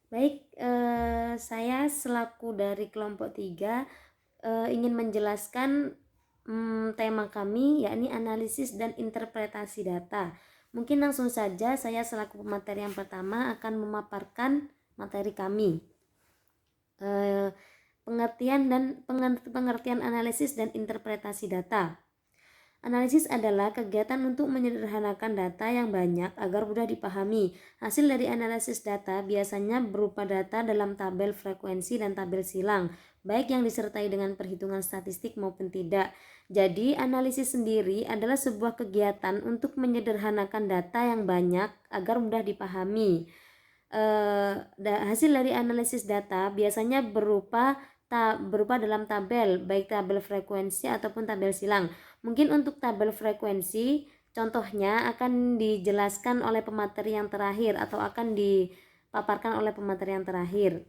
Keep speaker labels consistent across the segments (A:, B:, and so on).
A: Baik, saya selaku dari kelompok 3 ingin menjelaskan tema kami, yakni analisis dan interpretasi data. Mungkin langsung saja saya selaku pemateri yang pertama akan memaparkan materi kami. Pengertian analisis dan interpretasi data. Analisis adalah kegiatan untuk menyederhanakan data yang banyak agar mudah dipahami. Hasil dari analisis data biasanya berupa data dalam tabel frekuensi dan tabel silang, baik yang disertai dengan perhitungan statistik maupun tidak. Jadi, analisis sendiri adalah sebuah kegiatan untuk menyederhanakan data yang banyak agar mudah dipahami. Hasil dari analisis data biasanya berupa dalam tabel, baik tabel frekuensi ataupun tabel silang. Mungkin untuk tabel frekuensi, contohnya akan dijelaskan oleh pemateri yang terakhir atau akan dipaparkan oleh pemateri yang terakhir.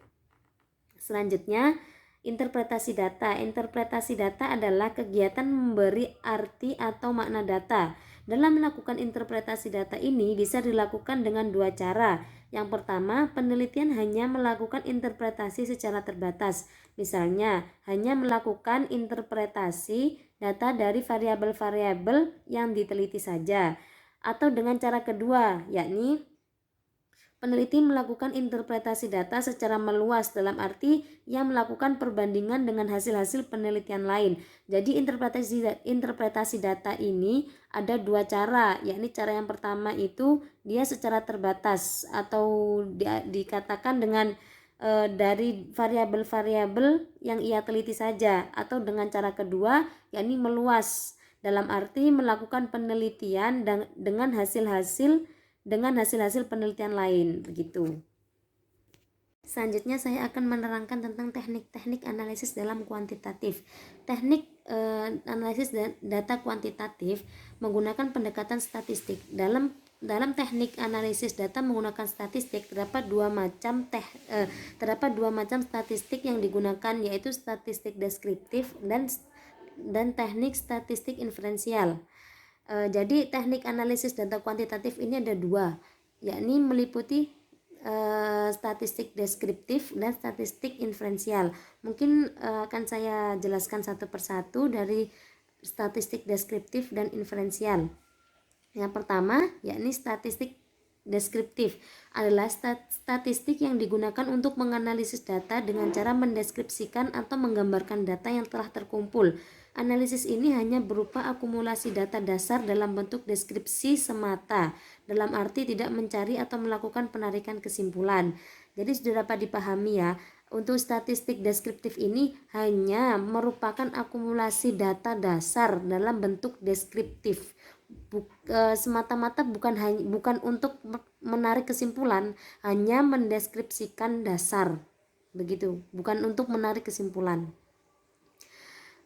A: Selanjutnya, interpretasi data. Interpretasi data adalah kegiatan memberi arti atau makna data. Dalam melakukan interpretasi data ini bisa dilakukan dengan dua cara. Yang pertama, penelitian hanya melakukan interpretasi secara terbatas. Misalnya, hanya melakukan interpretasi data dari variabel-variabel yang diteliti saja. Atau dengan cara kedua, yakni peneliti melakukan interpretasi data secara meluas, dalam arti yang melakukan perbandingan dengan hasil-hasil penelitian lain. Jadi interpretasi data ini ada dua cara, yakni cara yang pertama itu dia secara terbatas atau dikatakan dengan dari variabel-variabel yang ia teliti saja, atau dengan cara kedua yakni meluas, dalam arti melakukan penelitian dengan hasil-hasil penelitian lain, begitu. Selanjutnya saya akan menerangkan tentang teknik-teknik analisis dalam kuantitatif. Teknik analisis data kuantitatif menggunakan pendekatan statistik. Dalam teknik analisis data menggunakan statistik terdapat dua macam statistik yang digunakan, yaitu statistik deskriptif dan teknik statistik inferensial. Jadi teknik analisis data kuantitatif ini ada dua, yakni meliputi statistik deskriptif dan statistik inferensial. Mungkin akan saya jelaskan satu persatu dari statistik deskriptif dan inferensial. Yang pertama, yakni statistik deskriptif adalah statistik yang digunakan untuk menganalisis data dengan cara mendeskripsikan atau menggambarkan data yang telah terkumpul. Analisis ini hanya berupa akumulasi data dasar dalam bentuk deskripsi semata, dalam arti tidak mencari atau melakukan penarikan kesimpulan. Jadi sudah dapat dipahami ya, untuk statistik deskriptif ini hanya merupakan akumulasi data dasar dalam bentuk deskriptif. Semata-mata bukan untuk menarik kesimpulan, hanya mendeskripsikan dasar, begitu, bukan untuk menarik kesimpulan.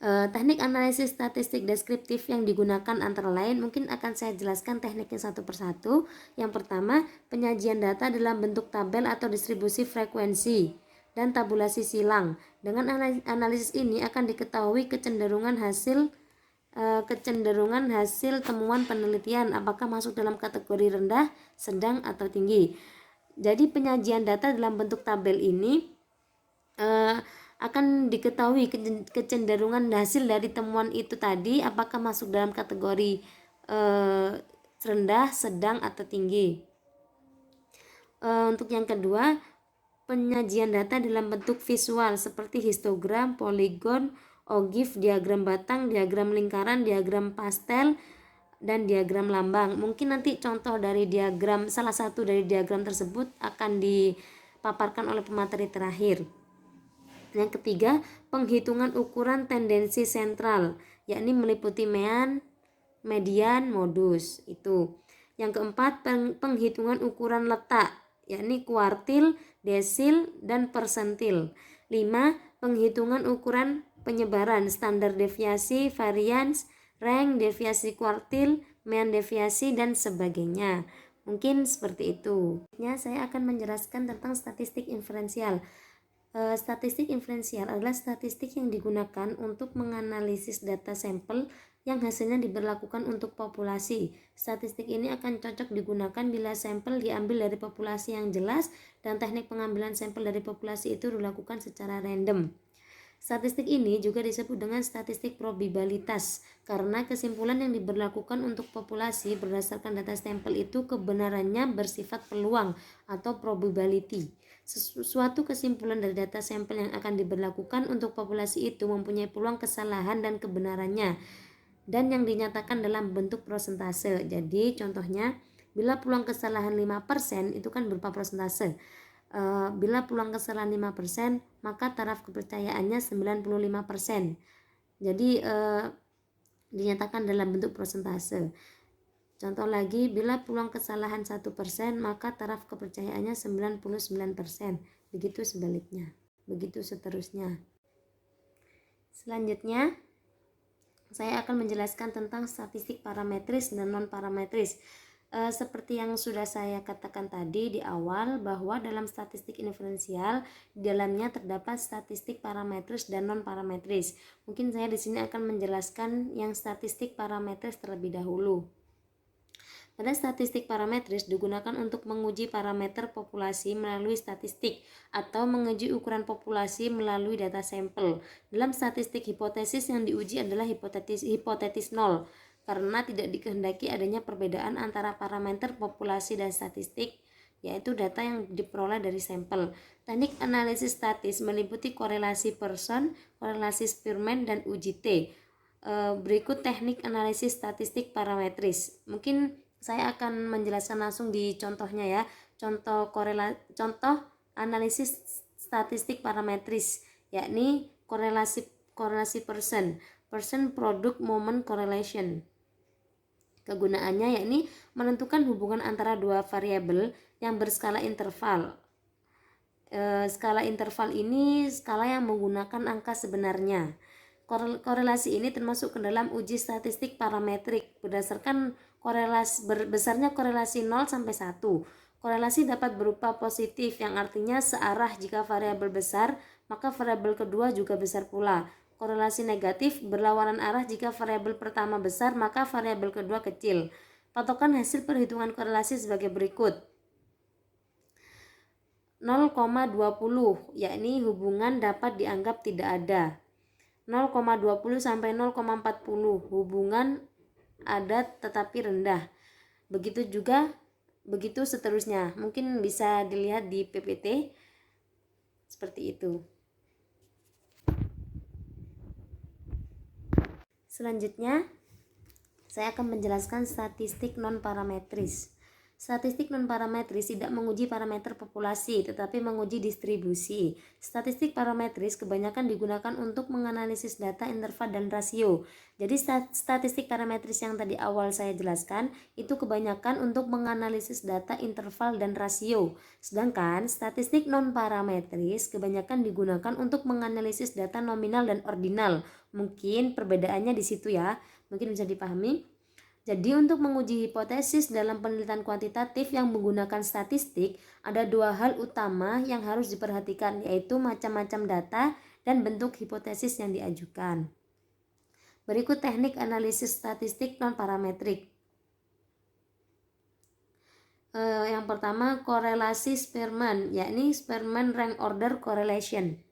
A: Teknik analisis statistik deskriptif yang digunakan antara lain, mungkin akan saya jelaskan tekniknya satu persatu. Yang pertama, penyajian data dalam bentuk tabel atau distribusi frekuensi dan tabulasi silang. Dengan analisis ini akan diketahui kecenderungan hasil temuan penelitian, apakah masuk dalam kategori rendah, sedang, atau tinggi. Jadi penyajian data dalam bentuk tabel ini akan diketahui kecenderungan hasil dari temuan itu tadi, apakah masuk dalam kategori rendah, sedang, atau tinggi. Untuk yang kedua, penyajian data dalam bentuk visual seperti histogram, poligon, ogif, diagram batang, diagram lingkaran, diagram pastel, dan diagram lambang. Mungkin nanti contoh dari salah satu dari diagram tersebut akan dipaparkan oleh pemateri terakhir. Yang ketiga, penghitungan ukuran tendensi sentral, yakni meliputi mean, median, modus, itu. Yang keempat, penghitungan ukuran letak, yakni kuartil, desil, dan persentil. 5. Penghitungan ukuran penyebaran, standar deviasi, varians, rank, deviasi kuartil, mean deviasi, dan sebagainya. Mungkin seperti itu. Saya akan menjelaskan tentang statistik inferensial. Statistik inferensial adalah statistik yang digunakan untuk menganalisis data sampel yang hasilnya diberlakukan untuk populasi. Statistik ini akan cocok digunakan bila sampel diambil dari populasi yang jelas dan teknik pengambilan sampel dari populasi itu dilakukan secara random. Statistik ini juga disebut dengan statistik probabilitas karena kesimpulan yang diberlakukan untuk populasi berdasarkan data sampel itu kebenarannya bersifat peluang atau probability. Suatu kesimpulan dari data sampel yang akan diberlakukan untuk populasi itu mempunyai peluang kesalahan dan kebenarannya dan yang dinyatakan dalam bentuk persentase. Jadi contohnya bila peluang kesalahan 5% itu kan berupa persentase. Bila peluang kesalahan 5%, maka taraf kepercayaannya 95%. Jadi dinyatakan dalam bentuk persentase. Contoh lagi, bila peluang kesalahan 1%, maka taraf kepercayaannya 99%. Begitu sebaliknya. Begitu seterusnya. Selanjutnya, saya akan menjelaskan tentang statistik parametris dan non-parametris. Seperti yang sudah saya katakan tadi di awal bahwa dalam statistik inferensial di dalamnya terdapat statistik parametris dan non-parametris. Mungkin saya di sini akan menjelaskan yang statistik parametris terlebih dahulu. Pada statistik parametris digunakan untuk menguji parameter populasi melalui statistik atau menguji ukuran populasi melalui data sampel. Dalam statistik hipotesis yang diuji adalah hipotetis nol karena tidak dikehendaki adanya perbedaan antara parameter populasi dan statistik, yaitu data yang diperoleh dari sampel. Teknik analisis statis meliputi korelasi Pearson, korelasi Spearman, dan uji T. Berikut teknik analisis statistik parametris. Mungkin saya akan menjelaskan langsung di contohnya ya. Contoh analisis statistik parametris, yakni korelasi Pearson product moment correlation. Kegunaannya yakni menentukan hubungan antara dua variabel yang berskala interval. Skala interval ini skala yang menggunakan angka sebenarnya. Korelasi ini termasuk ke dalam uji statistik parametrik berdasarkan besarnya korelasi 0 sampai 1. Korelasi dapat berupa positif yang artinya searah jika variabel besar, maka variabel kedua juga besar pula. Korelasi negatif berlawanan arah jika variabel pertama besar, maka variabel kedua kecil. Patokan hasil perhitungan korelasi sebagai berikut. 0,20 yakni hubungan dapat dianggap tidak ada. 0,20 sampai 0,40 hubungan ada tetapi rendah. Begitu seterusnya. Mungkin bisa dilihat di PPT seperti itu. Selanjutnya saya akan menjelaskan statistik non-parametris. Statistik non-parametris tidak menguji parameter populasi, tetapi menguji distribusi. Statistik parametris kebanyakan digunakan untuk menganalisis data interval dan rasio. Jadi statistik parametris yang tadi awal saya jelaskan, itu kebanyakan untuk menganalisis data interval dan rasio. Sedangkan statistik non-parametris kebanyakan digunakan untuk menganalisis data nominal dan ordinal. Mungkin perbedaannya di situ ya, mungkin bisa dipahami. Jadi untuk menguji hipotesis dalam penelitian kuantitatif yang menggunakan statistik, ada dua hal utama yang harus diperhatikan, yaitu macam-macam data dan bentuk hipotesis yang diajukan. Berikut teknik analisis statistik non-parametrik. Yang pertama, korelasi Spearman, yakni Spearman rank order correlation.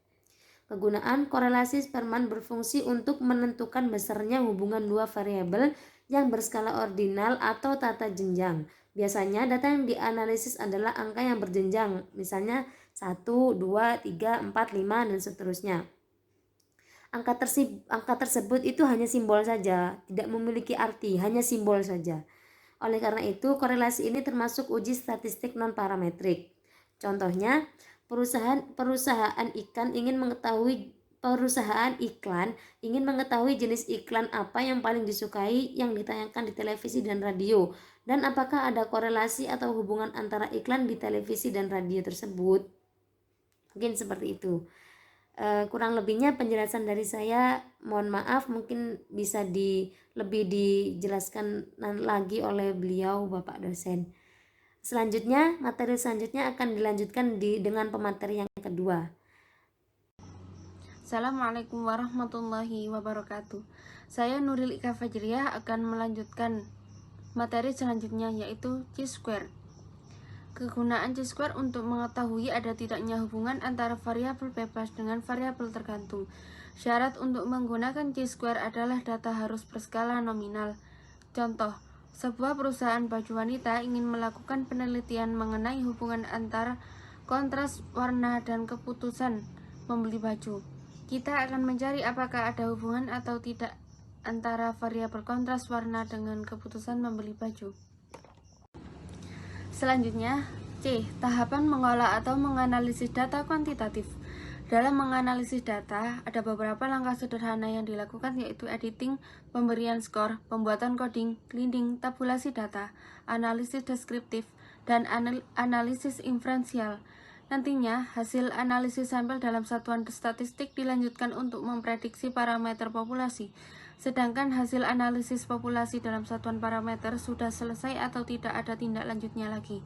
A: Kegunaan korelasi Spearman berfungsi untuk menentukan besarnya hubungan dua variabel yang berskala ordinal atau tata jenjang. Biasanya data yang dianalisis adalah angka yang berjenjang, misalnya 1, 2, 3, 4, 5, dan seterusnya. Angka tersebut itu hanya simbol saja, tidak memiliki arti, hanya simbol saja. Oleh karena itu, korelasi ini termasuk uji statistik non-parametrik. Contohnya, perusahaan iklan ingin mengetahui jenis iklan apa yang paling disukai yang ditayangkan di televisi dan radio, dan apakah ada korelasi atau hubungan antara iklan di televisi dan radio tersebut. Mungkin seperti itu. Kurang lebihnya penjelasan dari saya, mohon maaf, mungkin bisa lebih dijelaskan lagi oleh beliau Bapak dosen. Selanjutnya, materi selanjutnya akan dilanjutkan dengan pemateri yang kedua.
B: Assalamualaikum warahmatullahi wabarakatuh. Saya Nuril Ika Fajriyah akan melanjutkan materi selanjutnya, yaitu chi-square. Kegunaan chi-square untuk mengetahui ada tidaknya hubungan antara variabel bebas dengan variabel tergantung. Syarat untuk menggunakan chi-square adalah data harus berskala nominal. Contoh, sebuah perusahaan baju wanita ingin melakukan penelitian mengenai hubungan antara kontras warna dan keputusan membeli baju. Kita akan mencari apakah ada hubungan atau tidak antara variabel kontras warna dengan keputusan membeli baju. Selanjutnya, C. Tahapan mengolah atau menganalisis data kuantitatif. Dalam menganalisis data, ada beberapa langkah sederhana yang dilakukan, yaitu editing, pemberian skor, pembuatan coding, cleaning, tabulasi data, analisis deskriptif, dan analisis inferensial. Nantinya, hasil analisis sampel dalam satuan statistik dilanjutkan untuk memprediksi parameter populasi. Sedangkan hasil analisis populasi dalam satuan parameter sudah selesai atau tidak ada tindak lanjutnya lagi.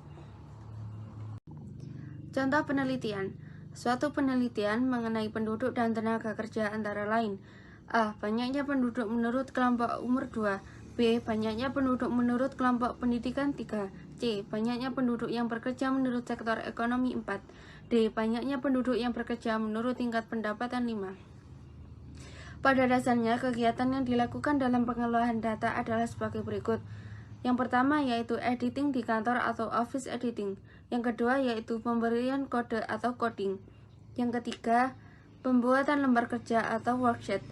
B: Contoh penelitian. Suatu penelitian mengenai penduduk dan tenaga kerja antara lain: A. Banyaknya penduduk menurut kelompok umur 2. B. Banyaknya penduduk menurut kelompok pendidikan 3. C. Banyaknya penduduk yang bekerja menurut sektor ekonomi 4. D. Banyaknya penduduk yang bekerja menurut tingkat pendapatan 5. Pada dasarnya, kegiatan yang dilakukan dalam pengolahan data adalah sebagai berikut. Yang pertama yaitu editing di kantor atau office editing. Yang kedua yaitu pemberian kode atau coding. Yang ketiga, pembuatan lembar kerja atau worksheet.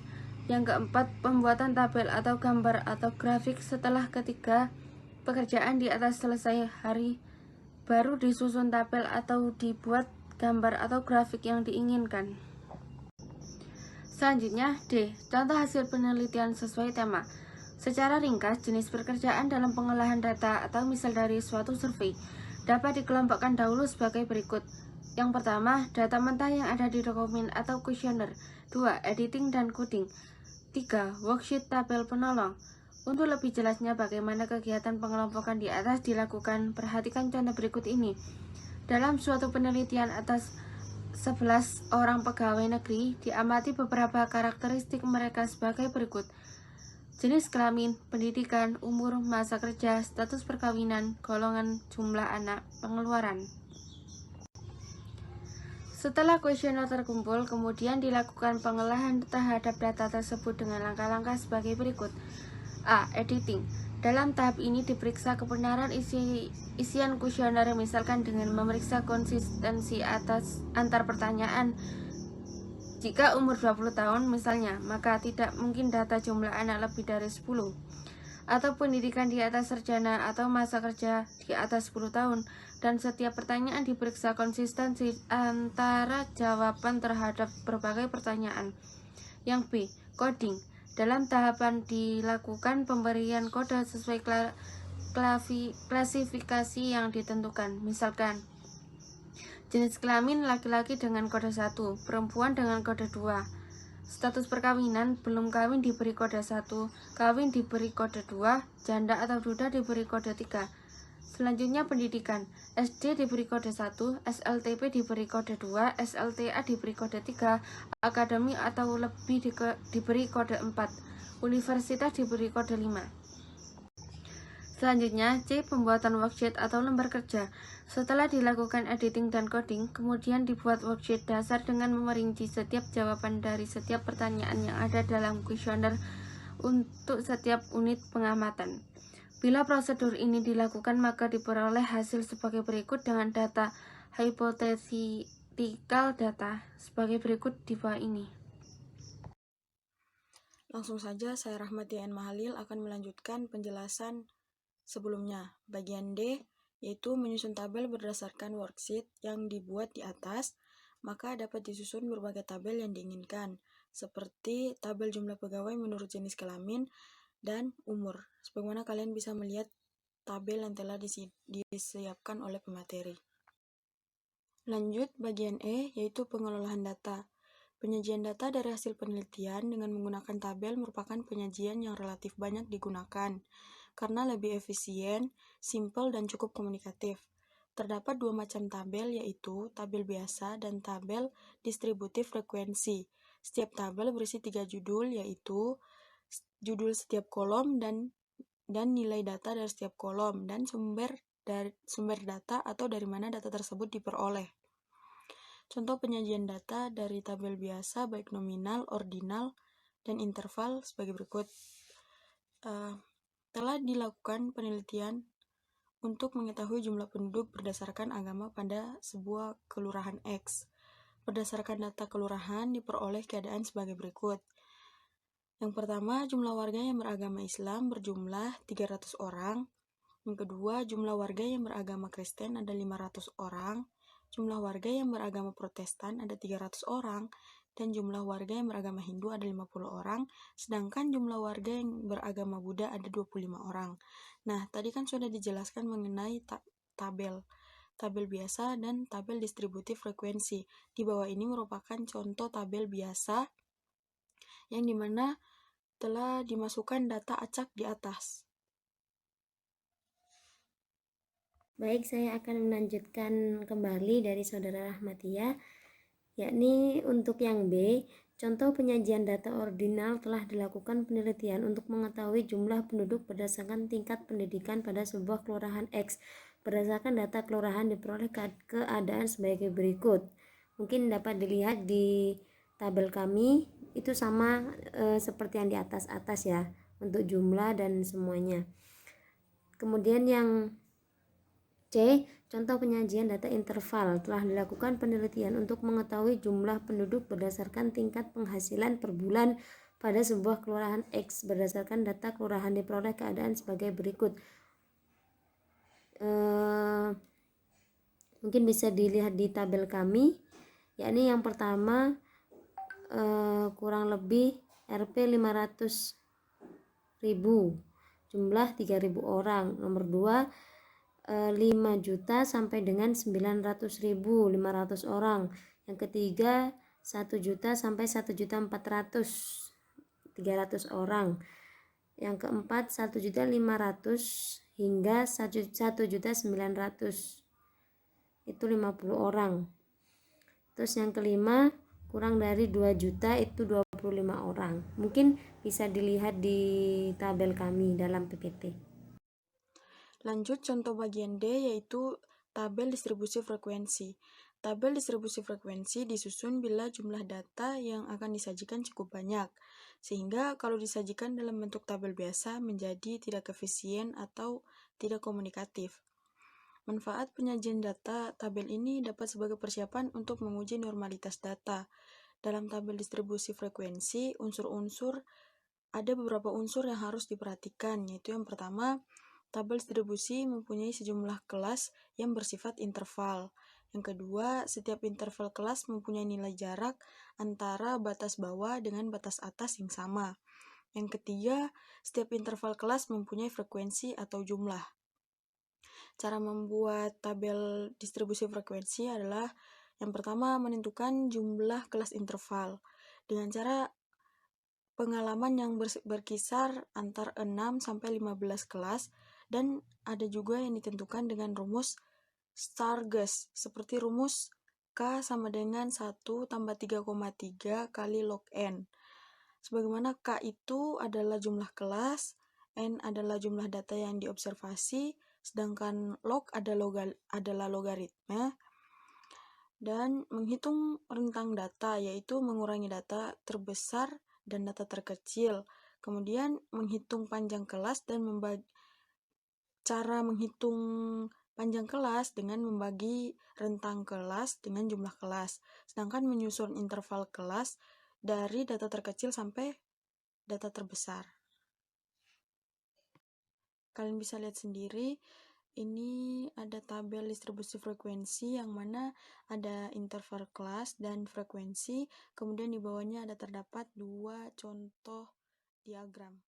B: Yang keempat, pembuatan tabel atau gambar atau grafik. Setelah ketiga pekerjaan di atas selesai, hari baru disusun tabel atau dibuat gambar atau grafik yang diinginkan. Selanjutnya, D. Contoh hasil penelitian sesuai tema. Secara ringkas, jenis pekerjaan dalam pengolahan data atau misal dari suatu survei dapat dikelompokkan dahulu sebagai berikut. Yang pertama, data mentah yang ada di dokumen atau kuesioner. 2. Editing dan coding. 3. Worksheet tabel penolong. Untuk lebih jelasnya bagaimana kegiatan pengelompokan di atas dilakukan, perhatikan contoh berikut ini. Dalam suatu penelitian atas 11 orang pegawai negeri, diamati beberapa karakteristik mereka sebagai berikut: jenis kelamin, pendidikan, umur, masa kerja, status perkawinan, golongan, jumlah anak, pengeluaran. Setelah kuesioner terkumpul, kemudian dilakukan pengolahan terhadap data tersebut dengan langkah-langkah sebagai berikut. A. Editing. Dalam tahap ini diperiksa kebenaran isian kuesioner, misalkan dengan memeriksa konsistensi antar pertanyaan. Jika umur 20 tahun misalnya, maka tidak mungkin data jumlah anak lebih dari 10. Atau pendidikan di atas sarjana atau masa kerja di atas 10 tahun. Dan setiap pertanyaan diperiksa konsistensi antara jawaban terhadap berbagai pertanyaan. Yang B. Coding. Dalam tahapan dilakukan pemberian kode sesuai klasifikasi yang ditentukan. Misalkan, jenis kelamin laki-laki dengan kode 1, perempuan dengan kode 2. Status perkawinan, belum kawin diberi kode 1, kawin diberi kode 2, janda atau duda diberi kode 3. Selanjutnya pendidikan, SD diberi kode 1, SLTP diberi kode 2, SLTA diberi kode 3, akademi atau lebih diberi kode 4, universitas diberi kode 5. Selanjutnya, C. Pembuatan worksheet atau lembar kerja. Setelah dilakukan editing dan coding, kemudian dibuat worksheet dasar dengan memerinci setiap jawaban dari setiap pertanyaan yang ada dalam kuesioner untuk setiap unit pengamatan. Bila prosedur ini dilakukan, maka diperoleh hasil sebagai berikut dengan data hypothetical data sebagai berikut di bawah ini.
C: Langsung saja saya Rahmati N. Mahalil akan melanjutkan penjelasan sebelumnya. Bagian D yaitu menyusun tabel berdasarkan worksheet yang dibuat di atas, maka dapat disusun berbagai tabel yang diinginkan, seperti tabel jumlah pegawai menurut jenis kelamin dan umur. Sebagaimana kalian bisa melihat tabel yang telah disiapkan oleh pemateri. Lanjut bagian E yaitu pengelolaan data. Penyajian data dari hasil penelitian dengan menggunakan tabel merupakan penyajian yang relatif banyak digunakan karena lebih efisien, simpel, dan cukup komunikatif. Terdapat dua macam tabel, yaitu tabel biasa dan tabel distributif frekuensi. Setiap tabel berisi 3 judul, yaitu judul setiap kolom dan nilai data dari setiap kolom, dan sumber data atau dari mana data tersebut diperoleh. Contoh penyajian data dari tabel biasa baik nominal, ordinal, dan interval sebagai berikut. Telah dilakukan penelitian untuk mengetahui jumlah penduduk berdasarkan agama pada sebuah kelurahan X. Berdasarkan data kelurahan diperoleh keadaan sebagai berikut. Yang pertama, jumlah warga yang beragama Islam berjumlah 300 orang. Yang kedua, jumlah warga yang beragama Kristen ada 500 orang. Jumlah warga yang beragama Protestan ada 300 orang. Dan jumlah warga yang beragama Hindu ada 50 orang. Sedangkan jumlah warga yang beragama Buddha ada 25 orang. Nah, tadi kan sudah dijelaskan mengenai tabel biasa dan tabel distributif frekuensi. Di bawah ini merupakan contoh tabel biasa yang dimana telah dimasukkan data acak di atas.
A: Baik, saya akan melanjutkan kembali dari Saudara Rahmatia, yakni untuk yang B, contoh penyajian data ordinal telah dilakukan penelitian untuk mengetahui jumlah penduduk berdasarkan tingkat pendidikan pada sebuah kelurahan X. Berdasarkan data kelurahan diperoleh keadaan sebagai berikut. Mungkin dapat dilihat di tabel kami, itu sama seperti yang di atas ya, untuk jumlah dan semuanya. Kemudian yang C, contoh penyajian data interval. Telah dilakukan penelitian untuk mengetahui jumlah penduduk berdasarkan tingkat penghasilan per bulan pada sebuah kelurahan X. Berdasarkan data kelurahan diperoleh keadaan sebagai berikut. Mungkin bisa dilihat di tabel kami, yakni yang pertama kurang lebih RP 500.000, jumlah 3.000 orang. Nomor 2 5 juta sampai dengan 900.500 orang. Yang ketiga 1 juta sampai 1.400.000 300 orang. Yang keempat 1.500.000 hingga 1.900.000, itu 50 orang. Terus yang kelima kurang dari 2 juta, itu 25 orang. Mungkin bisa dilihat di tabel kami dalam PPT.
C: Lanjut contoh bagian D, yaitu tabel distribusi frekuensi. Tabel distribusi frekuensi disusun bila jumlah data yang akan disajikan cukup banyak, sehingga kalau disajikan dalam bentuk tabel biasa menjadi tidak efisien atau tidak komunikatif. Manfaat penyajian data tabel ini dapat sebagai persiapan untuk menguji normalitas data. Dalam tabel distribusi frekuensi, ada beberapa unsur yang harus diperhatikan, yaitu yang pertama, tabel distribusi mempunyai sejumlah kelas yang bersifat interval. Yang kedua, setiap interval kelas mempunyai nilai jarak antara batas bawah dengan batas atas yang sama. Yang ketiga, setiap interval kelas mempunyai frekuensi atau jumlah. Cara membuat tabel distribusi frekuensi adalah yang pertama, menentukan jumlah kelas interval dengan cara pengalaman yang berkisar antar 6 sampai 15 kelas, dan ada juga yang ditentukan dengan rumus Stargauss seperti rumus K sama dengan 1 tambah 3,3 kali log N. Sebagaimana K itu adalah jumlah kelas, N adalah jumlah data yang diobservasi, sedangkan log adalah logaritma. Dan menghitung rentang data, yaitu mengurangi data terbesar dan data terkecil. Kemudian menghitung panjang kelas dan cara menghitung panjang kelas dengan membagi rentang kelas dengan jumlah kelas. Sedangkan menyusun interval kelas dari data terkecil sampai data terbesar. Kalian bisa lihat sendiri, ini ada tabel distribusi frekuensi yang mana ada interval kelas dan frekuensi, kemudian di bawahnya ada terdapat 2 contoh diagram.